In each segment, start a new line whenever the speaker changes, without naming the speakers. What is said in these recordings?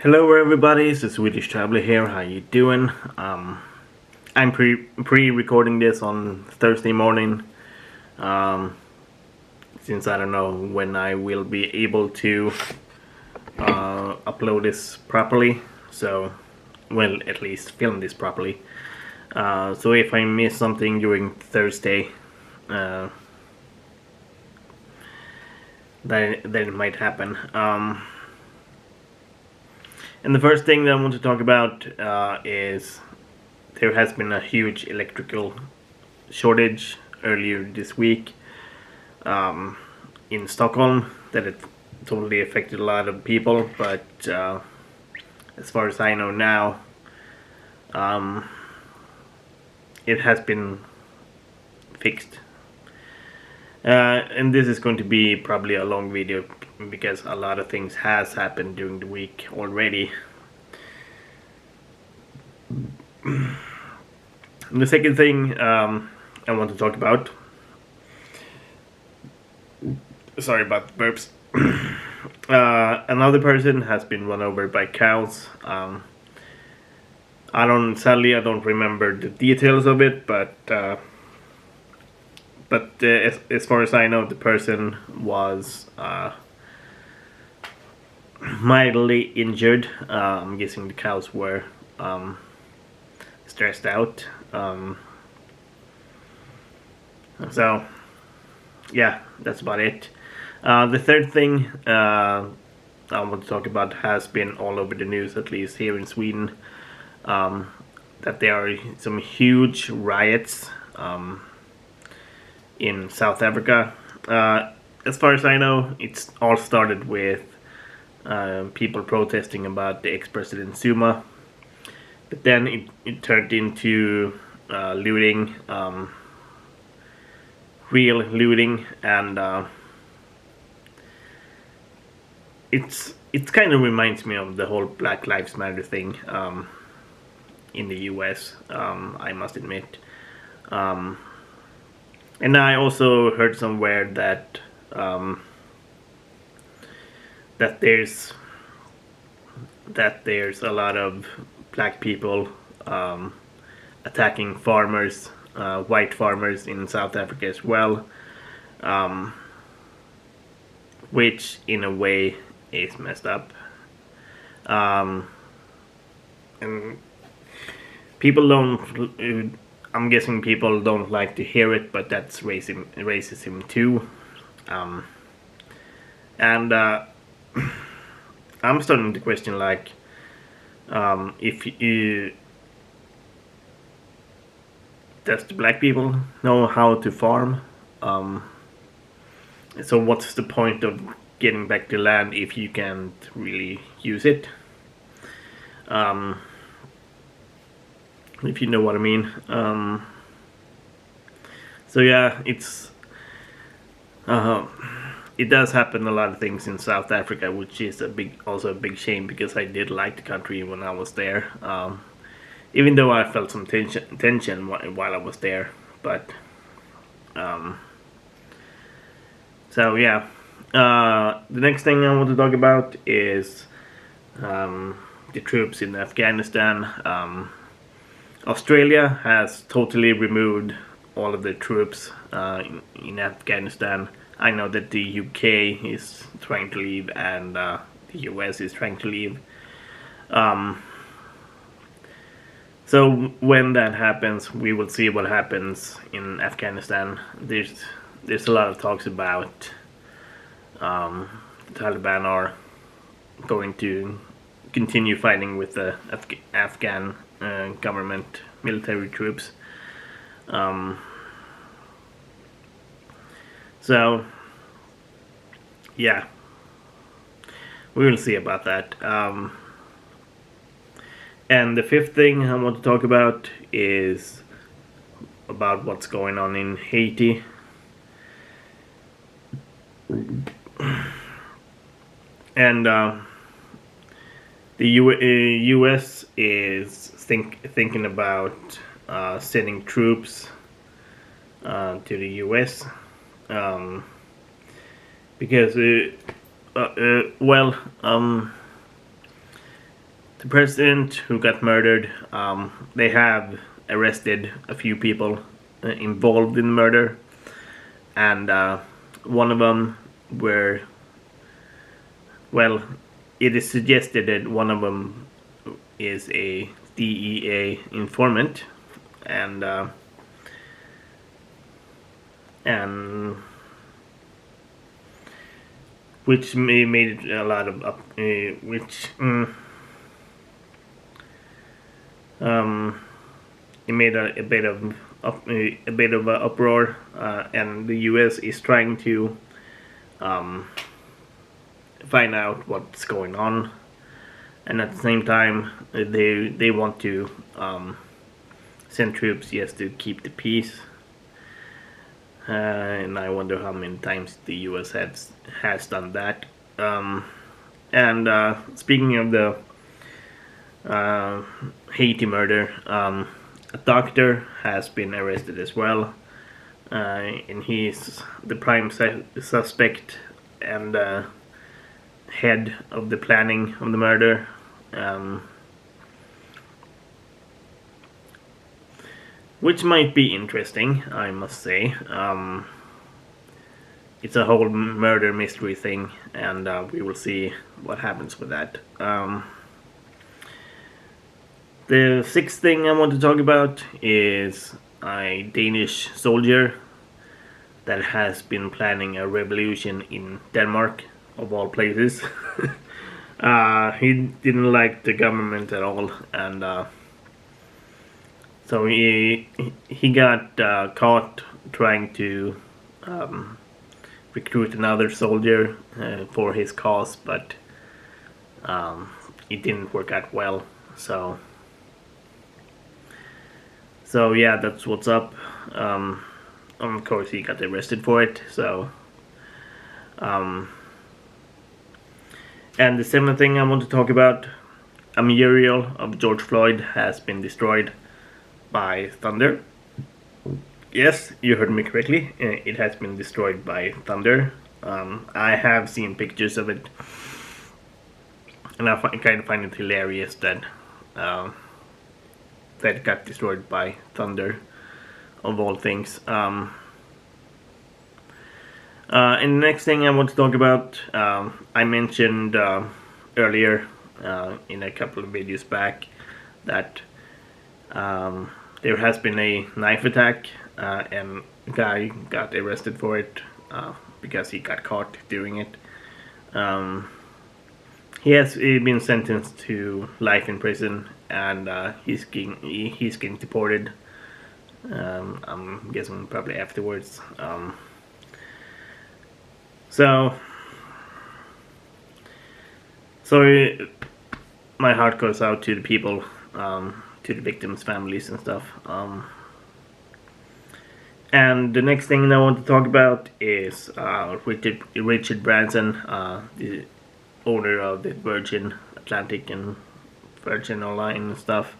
Hello everybody, it's the Swedish Traveler here. How you doing? I'm pre-recording this on Thursday morning, since I don't know when I will be able to upload this properly. So, well, at least film this properly. So if I miss something during Thursday, then it might happen. And the first thing that I want to talk about is there has been a huge electrical shortage earlier this week in Stockholm that it totally affected a lot of people, but as far as I know now, it has been fixed. And this is going to be probably a long video because a lot of things has happened during the week already. The second thing I want to talk about, sorry about the burps. Another person has been run over by cows. Sadly I don't remember the details of it, but as far as I know, the person was mildly injured. I'm guessing the cows were stressed out. So, yeah, that's about it. The third thing I want to talk about has been all over the news, at least here in Sweden, that there are some huge riots in South Africa. As far as I know, it's all started with people protesting about the ex-president Zuma, but then it turned into looting, real looting, and it kind of reminds me of the whole Black Lives Matter thing in the US, I must admit. And I also heard somewhere that there's a lot of black people attacking farmers, white farmers in South Africa as well, which in a way is messed up. And people don't. I'm guessing people don't like to hear it, but that's racism too. And I'm starting to question, like, if you does the black people know how to farm? So what's the point of getting back the land if you can't really use it? If you know what I mean. So yeah, it does happen a lot of things in South Africa, which is also a big shame because I did like the country when I was there. Even though I felt some tension while I was there, but so yeah. The next thing I want to talk about is the troops in Afghanistan. Australia has totally removed all of the troops in Afghanistan. I know that the UK is trying to leave, and the US is trying to leave. So when that happens, we will see what happens in Afghanistan. There's a lot of talks about the Taliban are going to continue fighting with the Afghan government military troops. So yeah, we will see about that. And the fifth thing I want to talk about is about what's going on in Haiti. And the U.S. is thinking about sending troops to the U.S. Because the president who got murdered. They have arrested a few people involved in the murder, and one of them were, well, it is suggested that one of them is a DEA informant, and which made it a lot of it made a bit of an uproar, and the U.S. is trying to find out what's going on, and at the same time they want to send troops just to keep the peace. And I wonder how many times the U.S. has done that. And speaking of the Haiti murder, a doctor has been arrested as well, and he's the prime suspect and head of the planning of the murder. Which might be interesting, I must say. It's a whole murder mystery thing, and we will see what happens with that. The sixth thing I want to talk about is a Danish soldier that has been planning a revolution in Denmark, of all places. He didn't like the government at all, and so he got caught trying to recruit another soldier for his cause, but it didn't work out well. So yeah, that's what's up. Of course, he got arrested for it. So, and the seventh thing I want to talk about, a memorial of George Floyd has been destroyed by thunder. Yes, you heard me correctly. It has been destroyed by thunder. I have seen pictures of it, and I kind of find it hilarious that that got destroyed by thunder, of all things. And the next thing I want to talk about, I mentioned earlier in a couple of videos back that there has been a knife attack, and a guy got arrested for it because he got caught doing it. He has been sentenced to life in prison, and he's getting deported. I'm guessing probably afterwards. So my heart goes out to the people, to the victims' families and stuff. And the next thing I want to talk about is Richard Branson, the owner of the Virgin Atlantic and Virgin Online and stuff.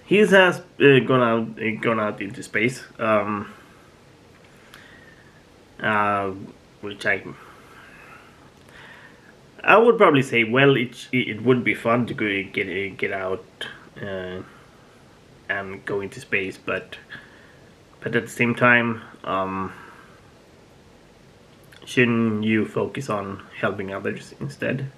He has gone out into space, which I would probably say, well, it would be fun to go get out and go into space, but at the same time, shouldn't you focus on helping others instead?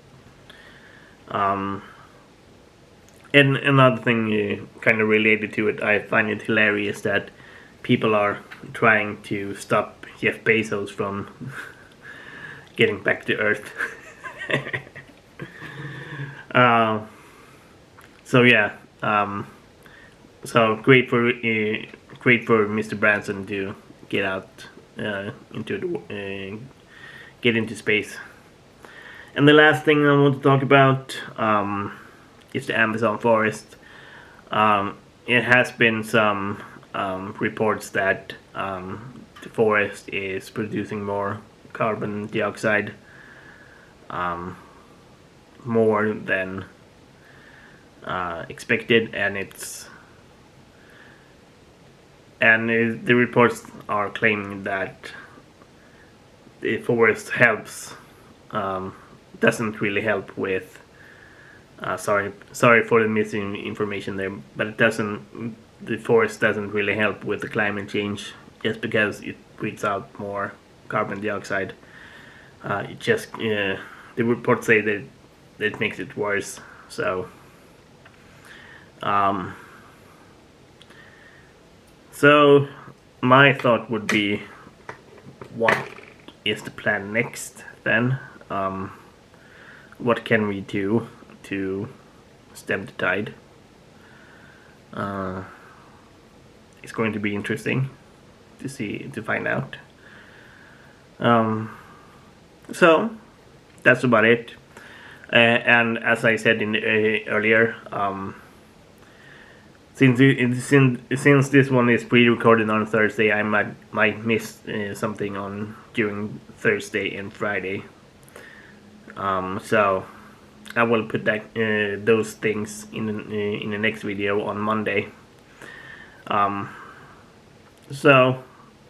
And another thing kind of related to it, I find it hilarious that people are trying to stop Jeff Bezos from getting back to Earth. So yeah, so great for Mr. Branson to get out get into space. And the last thing I want to talk about is the Amazon forest. It has been some reports that the forest is producing more carbon dioxide, more than expected, and the reports are claiming that the forest doesn't really help with Sorry for the missing information there, but it doesn't. The forest doesn't really help with the climate change just because it breathes out more carbon dioxide. It just the reports say that it makes it worse. So, so my thought would be, what is the plan next then? What can we do to stem the tide? It's going to be interesting to find out. So that's about it. And as I said earlier, since this one is pre-recorded on Thursday, I might miss something on during Thursday and Friday. So I will put that those things in the next video on Monday. So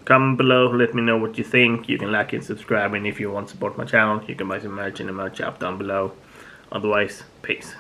comment below, let me know what you think. You can like and subscribe, and if you want to support my channel, you can buy some merch in the merch shop down below. Otherwise, peace.